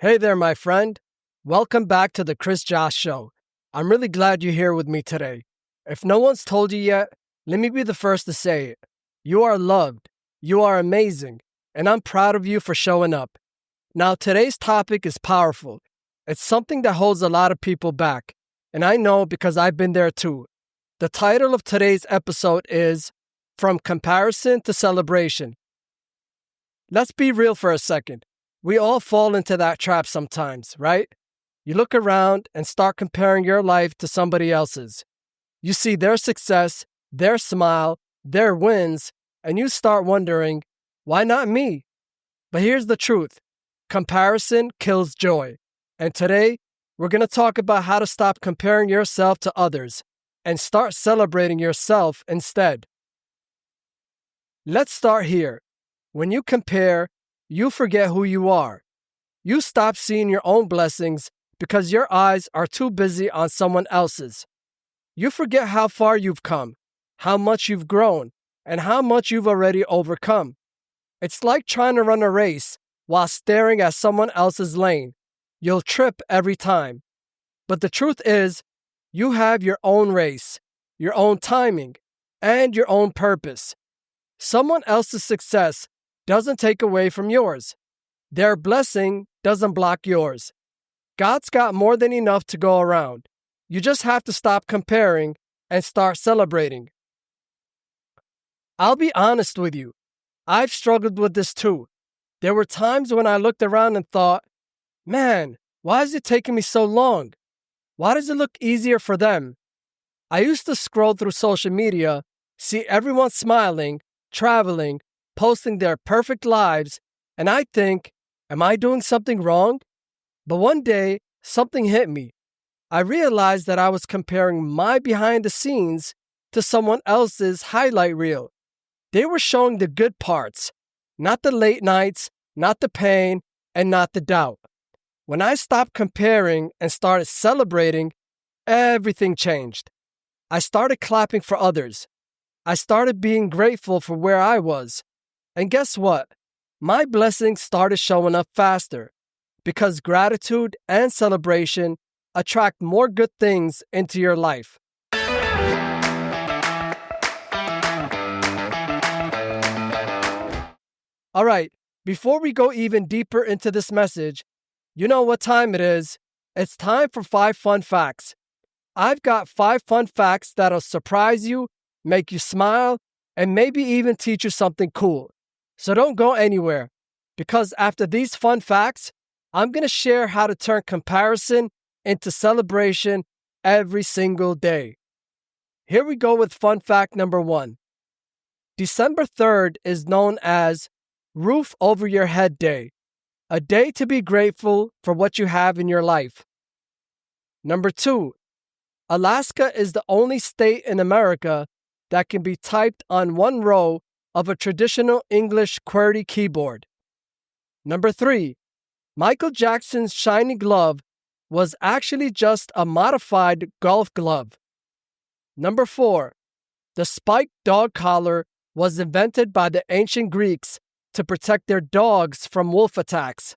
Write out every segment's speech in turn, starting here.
Hey there, my friend. Welcome back to the Chris Josh Show. I'm really glad you're here with me today. If no one's told you yet, let me be the first to say it. You are loved, you are amazing, and I'm proud of you for showing up. Now, today's topic is powerful. It's something that holds a lot of people back, and I know because I've been there too. The title of today's episode is From Comparison to Celebration. Let's be real for a second. We all fall into that trap sometimes, right? You look around and start comparing your life to somebody else's. You see their success, their smile, their wins, and you start wondering, why not me? But here's the truth. Comparison kills joy. And today, we're going to talk about how to stop comparing yourself to others and start celebrating yourself instead. Let's start here. When you compare, you forget who you are. You stop seeing your own blessings because your eyes are too busy on someone else's. You forget how far you've come, how much you've grown, and how much you've already overcome. It's like trying to run a race while staring at someone else's lane. You'll trip every time. But the truth is, you have your own race, your own timing, and your own purpose. Someone else's success doesn't take away from yours. Their blessing doesn't block yours. God's got more than enough to go around. You just have to stop comparing and start celebrating. I'll be honest with you. I've struggled with this too. There were times when I looked around and thought, man, why is it taking me so long? Why does it look easier for them? I used to scroll through social media, see everyone smiling, traveling, posting their perfect lives, and I think, am I doing something wrong? But one day, something hit me. I realized that I was comparing my behind the scenes to someone else's highlight reel. They were showing the good parts, not the late nights, not the pain, and not the doubt. When I stopped comparing and started celebrating, everything changed. I started clapping for others. I started being grateful for where I was. And guess what? My blessings started showing up faster because gratitude and celebration attract more good things into your life. All right, before we go even deeper into this message, you know what time it is. It's time for 5 fun facts. I've got 5 fun facts that'll surprise you, make you smile, and maybe even teach you something cool. So don't go anywhere, because after these fun facts, I'm going to share how to turn comparison into celebration every single day. Here we go with fun fact number 1. December 3rd is known as Roof Over Your Head Day, a day to be grateful for what you have in your life. Number 2, Alaska is the only state in America that can be typed on one row of a traditional English QWERTY keyboard. Number 3, Michael Jackson's shiny glove was actually just a modified golf glove. Number 4, the spiked dog collar was invented by the ancient Greeks to protect their dogs from wolf attacks.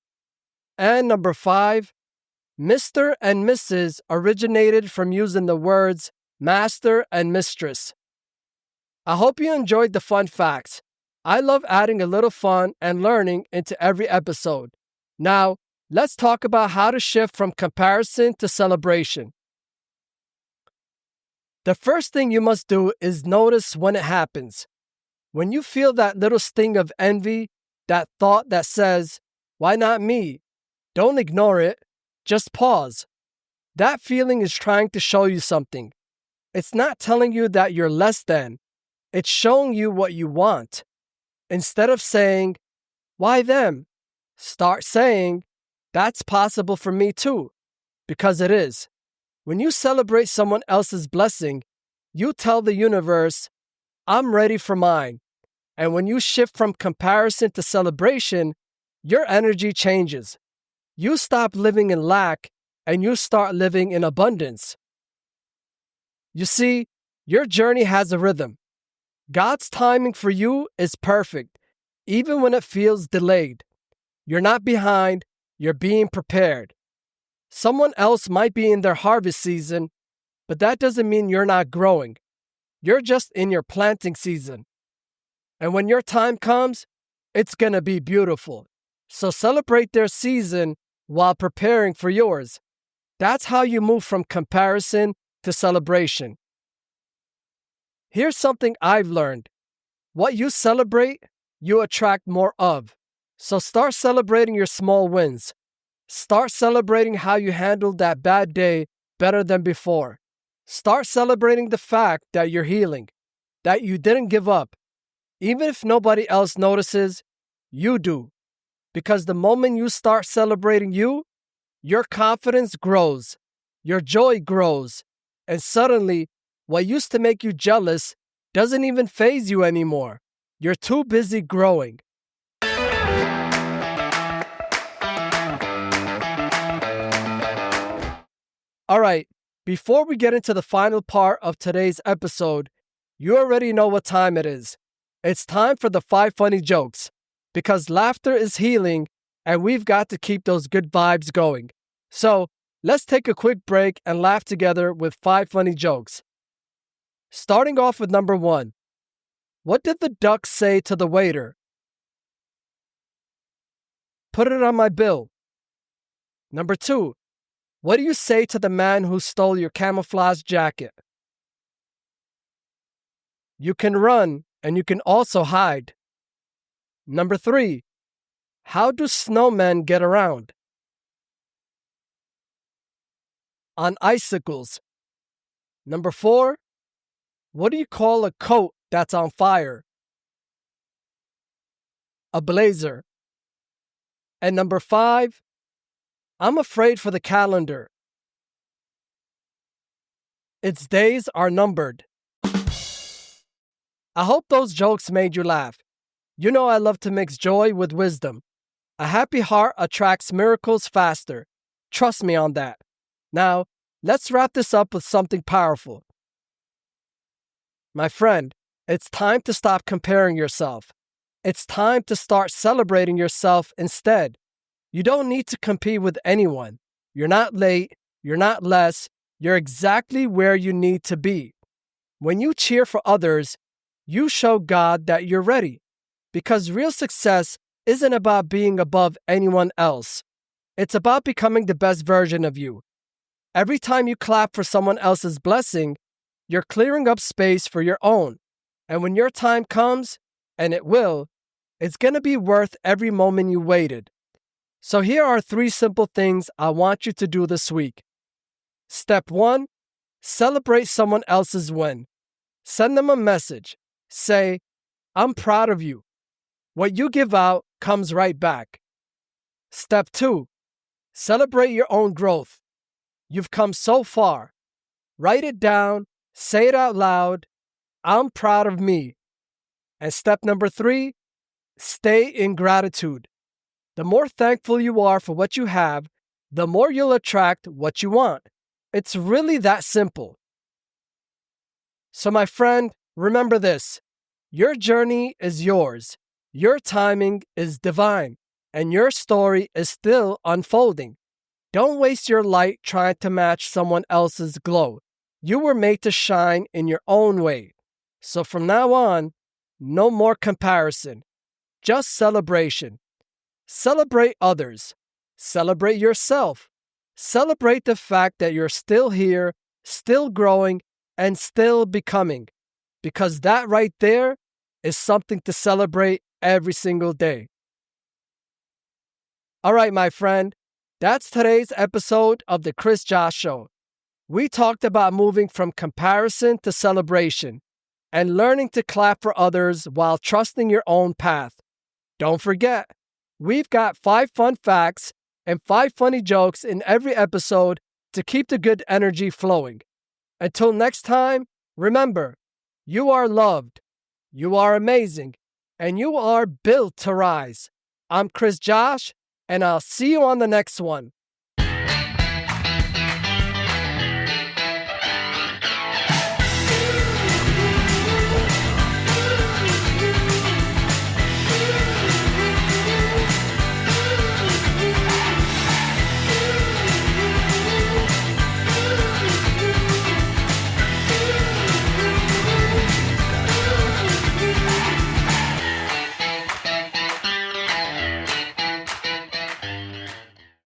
And number 5, Mr. and Mrs. originated from using the words master and mistress. I hope you enjoyed the fun facts. I love adding a little fun and learning into every episode. Now, let's talk about how to shift from comparison to celebration. The first thing you must do is notice when it happens. When you feel that little sting of envy, that thought that says, why not me? Don't ignore it. Just pause. That feeling is trying to show you something. It's not telling you that you're less than. It's showing you what you want. Instead of saying, why them? Start saying, that's possible for me too. Because it is. When you celebrate someone else's blessing, you tell the universe, I'm ready for mine. And when you shift from comparison to celebration, your energy changes. You stop living in lack and you start living in abundance. You see, your journey has a rhythm. God's timing for you is perfect, even when it feels delayed. You're not behind, You're being prepared. Someone else might be in their harvest season, but that doesn't mean you're not growing. You're just in your planting season. And when your time comes, it's going to be beautiful. So celebrate their season while preparing for yours. That's how you move from comparison to celebration. Here's something I've learned. What you celebrate, you attract more of. So start celebrating your small wins. Start celebrating how you handled that bad day better than before. Start celebrating the fact that you're healing, that you didn't give up. Even if nobody else notices, you do. Because the moment you start celebrating you, your confidence grows, your joy grows, and suddenly, what used to make you jealous doesn't even faze you anymore. You're too busy growing. All right, before we get into the final part of today's episode, you already know what time it is. It's time for the 5 funny jokes, because laughter is healing and we've got to keep those good vibes going. So let's take a quick break and laugh together with 5 funny jokes. Starting off with number 1. What did the duck say to the waiter? Put it on my bill. Number 2. What do you say to the man who stole your camouflage jacket? You can run and you can also hide. Number 3. How do snowmen get around? On icicles. Number 4. What do you call a coat that's on fire? A blazer. And number 5. I'm afraid for the calendar. Its days are numbered. I hope those jokes made you laugh. You know I love to mix joy with wisdom. A happy heart attracts miracles faster. Trust me on that. Now, let's wrap this up with something powerful. My friend, it's time to stop comparing yourself. It's time to start celebrating yourself instead. You don't need to compete with anyone. You're not late. You're not less. You're exactly where you need to be. When you cheer for others, you show God that you're ready. Because real success isn't about being above anyone else. It's about becoming the best version of you. Every time you clap for someone else's blessing, you're clearing up space for your own. And when your time comes, and it will, it's going to be worth every moment you waited. So here are 3 simple things I want you to do this week. Step 1, celebrate someone else's win. Send them a message. Say, I'm proud of you. What you give out comes right back. Step 2, celebrate your own growth. You've come so far. Write it down, say it out loud. I'm proud of me. And step number 3, stay in gratitude. The more thankful you are for what you have, the more you'll attract what you want. It's really that simple. So my friend, remember this. Your journey is yours. Your timing is divine. And your story is still unfolding. Don't waste your light trying to match someone else's glow. You were made to shine in your own way. So from now on, no more comparison. Just celebration. Celebrate others. Celebrate yourself. Celebrate the fact that you're still here, still growing, and still becoming. Because that right there is something to celebrate every single day. All right, my friend, that's today's episode of The Chris Josh Show. We talked about moving from comparison to celebration and learning to clap for others while trusting your own path. Don't forget, we've got 5 fun facts and 5 funny jokes in every episode to keep the good energy flowing. Until next time, remember, you are loved, you are amazing, and you are built to rise. I'm Chris Josh, and I'll see you on the next one.